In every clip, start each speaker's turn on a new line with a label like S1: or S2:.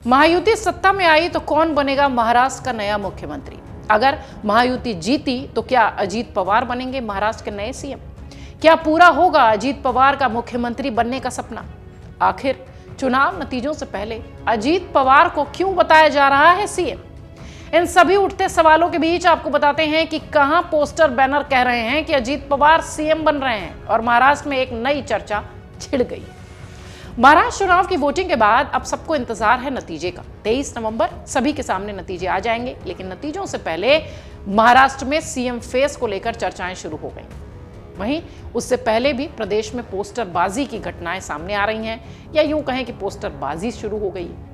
S1: महायुति सत्ता में आई तो कौन बनेगा महाराष्ट्र का नया मुख्यमंत्री? अगर महायुति जीती तो क्या अजीत पवार बनेंगे महाराष्ट्र के नए सीएम? क्या पूरा होगा अजीत पवार का मुख्यमंत्री बनने का सपना? आखिर चुनाव नतीजों से पहले अजीत पवार को क्यों बताया जा रहा है सीएम? इन सभी उठते सवालों के बीच आपको बताते हैं कि कहां पोस्टर बैनर कह रहे हैं कि अजीत पवार सीएम बन रहे हैं और महाराष्ट्र में एक नई चर्चा छिड़ गई। महाराष्ट्र चुनाव की वोटिंग के बाद अब सबको इंतजार है नतीजे का। 23 नवंबर सभी के सामने नतीजे आ जाएंगे, लेकिन नतीजों से पहले महाराष्ट्र में सीएम फेस को लेकर चर्चाएं शुरू हो गई। वहीं उससे पहले भी प्रदेश में पोस्टरबाजी की घटनाएं सामने आ रही हैं, या यूं कहें कि पोस्टरबाजी शुरू हो गई है।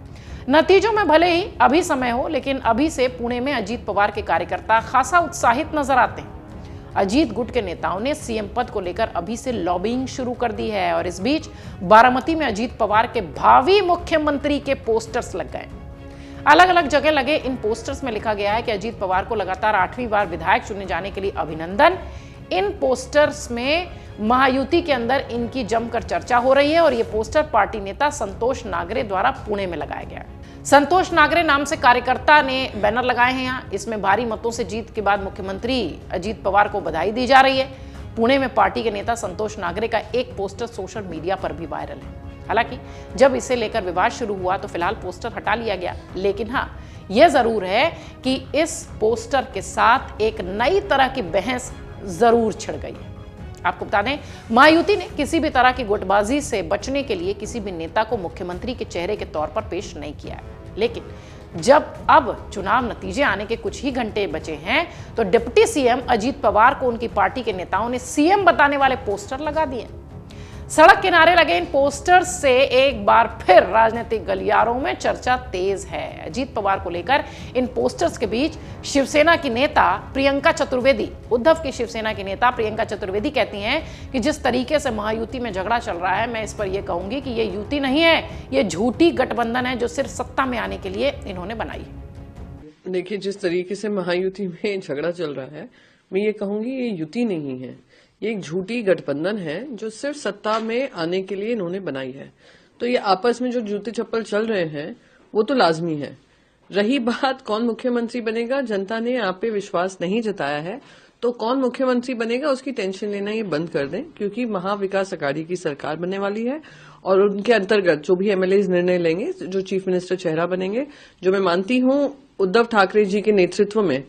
S1: नतीजों में भले ही अभी समय हो, लेकिन अभी से पुणे में अजीत पवार के कार्यकर्ता खासा उत्साहित नजर आते हैं। अजीत गुट के नेताओं ने सीएम पद को लेकर अभी से लॉबिंग शुरू कर दी है और इस बीच बारामती में अजीत पवार के भावी मुख्यमंत्री के पोस्टर्स लग गए। अलग अलग जगह लगे इन पोस्टर्स में लिखा गया है कि अजीत पवार को लगातार 8वीं बार विधायक चुने जाने के लिए अभिनंदन। इन पोस्टर्स में महायुति के अंदर इनकी जमकर चर्चा हो रही है और ये पोस्टर पार्टी नेता संतोष नागरे द्वारा पुणे में लगाया गया है। संतोष नागरे नाम से कार्यकर्ता ने बैनर लगाए हैं यहाँ। इसमें भारी मतों से जीत के बाद मुख्यमंत्री अजीत पवार को बधाई दी जा रही है। पुणे में पार्टी के नेता संतोष नागरे का एक पोस्टर सोशल मीडिया पर भी वायरल है। हालांकि जब इसे लेकर विवाद शुरू हुआ तो फिलहाल पोस्टर हटा लिया गया, लेकिन हाँ, यह जरूर है कि इस पोस्टर के साथ एक नई तरह की बहस जरूर छिड़ गई है। आपको बता दें, महायुति ने किसी भी तरह की गुटबाजी से बचने के लिए किसी भी नेता को मुख्यमंत्री के चेहरे के तौर पर पेश नहीं किया है, लेकिन जब अब चुनाव नतीजे आने के कुछ ही घंटे बचे हैं तो डिप्टी सीएम अजीत पवार को उनकी पार्टी के नेताओं ने सीएम बताने वाले पोस्टर लगा दिए। सड़क किनारे लगे इन पोस्टर्स से एक बार फिर राजनीतिक गलियारों में चर्चा तेज है। अजीत पवार को लेकर इन पोस्टर्स के बीच शिवसेना की नेता प्रियंका चतुर्वेदी, उद्धव की शिवसेना की नेता प्रियंका चतुर्वेदी कहती हैं कि जिस तरीके से महायुति में झगड़ा चल रहा है, मैं इस पर यह कहूंगी कि यह युति नहीं है, यह झूठी गठबंधन है जो सिर्फ सत्ता में आने के लिए इन्होंने बनाई है।
S2: देखिए, जिस तरीके से महायुति में झगड़ा चल रहा है, मैं ये कहूंगी ये युति नहीं है, ये एक झूठी गठबंधन है जो सिर्फ सत्ता में आने के लिए इन्होंने बनाई है। तो ये आपस में जो जूते चप्पल चल रहे हैं वो तो लाजमी है। रही बात कौन मुख्यमंत्री बनेगा, जनता ने आप पे विश्वास नहीं जताया है, तो कौन मुख्यमंत्री बनेगा उसकी टेंशन लेना ये बंद कर दें, क्योंकि महाविकास अघाड़ी की सरकार बनने वाली है और उनके अंतर्गत जो भी एमएलए निर्णय लेंगे, जो चीफ मिनिस्टर चेहरा बनेंगे, जो मैं मानती हूं उद्धव ठाकरे जी के नेतृत्व में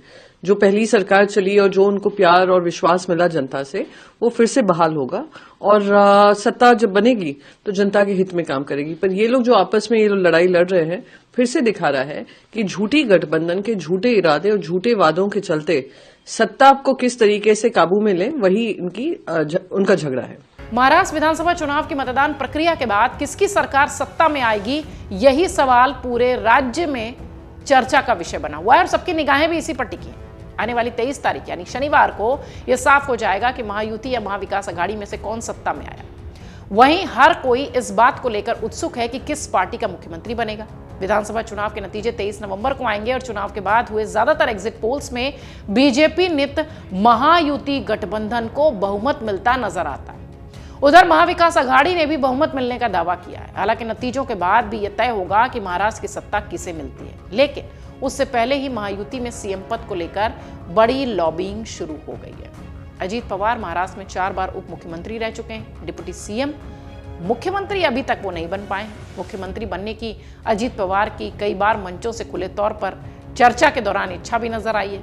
S2: जो पहली सरकार चली और जो उनको प्यार और विश्वास मिला जनता से, वो फिर से बहाल होगा और सत्ता जब बनेगी तो जनता के हित में काम करेगी। पर ये लोग जो आपस में ये लड़ाई लड़ रहे हैं, फिर से दिखा रहा है कि झूठी गठबंधन के झूठे इरादे और झूठे वादों के चलते सत्ता को किस तरीके से काबू में ले, वही उनका झगड़ा है।
S1: महाराष्ट्र विधानसभा चुनाव की मतदान प्रक्रिया के बाद किसकी सरकार सत्ता में आएगी, यही सवाल पूरे राज्य में चर्चा का विषय बना हुआ है और सबकी निगाहें भी इसी पर टिकी हैं। आने वाली 23 तारीख यानी शनिवार को यह साफ हो जाएगा कि महायुति या महाविकास अघाड़ी में से कौन सत्ता में आया। वहीं हर कोई इस बात को लेकर उत्सुक है कि किस पार्टी का मुख्यमंत्री बनेगा। विधानसभा चुनाव के नतीजे 23 नवंबर को आएंगे और चुनाव के बाद हुए ज्यादातर एग्जिट पोल्स में बीजेपी नित महायुति गठबंधन को बहुमत मिलता नजर आता है। उधर महाविकास अघाड़ी ने भी बहुमत मिलने का दावा किया है। हालांकि नतीजों के बाद भी यह तय होगा कि महाराष्ट्र की सत्ता किसे मिलती है, लेकिन उससे पहले ही महायुति में सीएम पद को लेकर बड़ी लॉबिंग शुरू हो गई है। अजीत पवार महाराष्ट्र में 4 बार उप मुख्यमंत्री रह चुके हैं। डिप्टी सीएम मुख्यमंत्री अभी तक वो नहीं बन पाए हैं। मुख्यमंत्री बनने की अजीत पवार की कई बार मंचों से खुले तौर पर चर्चा के दौरान इच्छा भी नजर आई है।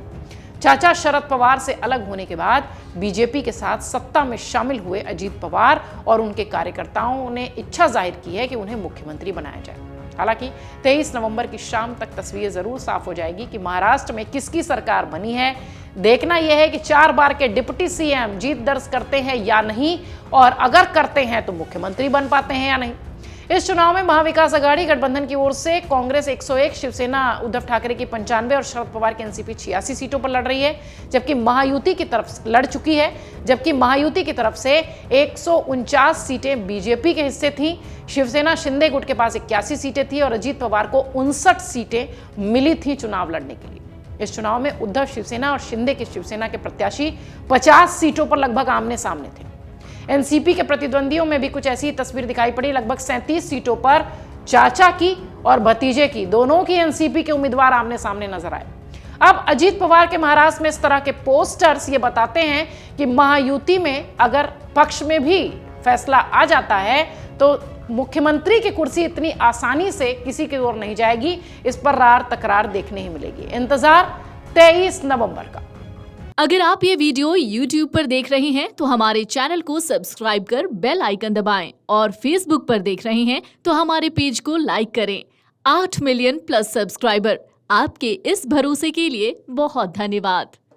S1: चाचा शरद पवार से अलग होने के बाद बीजेपी के साथ सत्ता में शामिल हुए अजीत पवार और उनके कार्यकर्ताओं ने इच्छा जाहिर की है कि उन्हें मुख्यमंत्री बनाया जाए। हालांकि 23 नवंबर की शाम तक तस्वीर जरूर साफ हो जाएगी कि महाराष्ट्र में किसकी सरकार बनी है। देखना यह है कि 4 बार के डिप्टी सीएम जीत दर्ज करते हैं या नहीं, और अगर करते हैं तो मुख्यमंत्री बन पाते हैं या नहीं। इस चुनाव में महाविकास अघाड़ी गठबंधन की ओर से कांग्रेस 101, शिवसेना उद्धव ठाकरे की 95 और शरद पवार की एनसीपी 86 सीटों पर लड़ रही है, जबकि महायुति की तरफ लड़ चुकी है। जबकि महायुति की तरफ से 149 सीटें बीजेपी के हिस्से थी, शिवसेना शिंदे गुट के पास 81 सीटें थी और अजीत पवार को 59 सीटें मिली थी चुनाव लड़ने के लिए। इस चुनाव में उद्धव शिवसेना और शिंदे की शिवसेना के प्रत्याशी 50 सीटों पर लगभग आमने सामने थे। एनसीपी के प्रतिद्वंदियों में भी कुछ ऐसी तस्वीर दिखाई पड़ी। लगभग 37 सीटों पर चाचा की और भतीजे की, दोनों की एनसीपी के उम्मीदवार आमने सामने नजर आए। अब अजीत पवार के महाराष्ट्र में इस तरह के पोस्टर्स ये बताते हैं कि महायुति में अगर पक्ष में भी फैसला आ जाता है तो मुख्यमंत्री की कुर्सी इतनी आसानी से किसी की ओर नहीं जाएगी। इस पर रार तकरार देखने ही मिलेगी। इंतजार 23 नवंबर का।
S3: अगर आप ये वीडियो YouTube पर देख रहे हैं तो हमारे चैनल को सब्सक्राइब कर बेल आइकन दबाएं और Facebook पर देख रहे हैं तो हमारे पेज को लाइक करें। 8 मिलियन प्लस सब्सक्राइबर, आपके इस भरोसे के लिए बहुत धन्यवाद।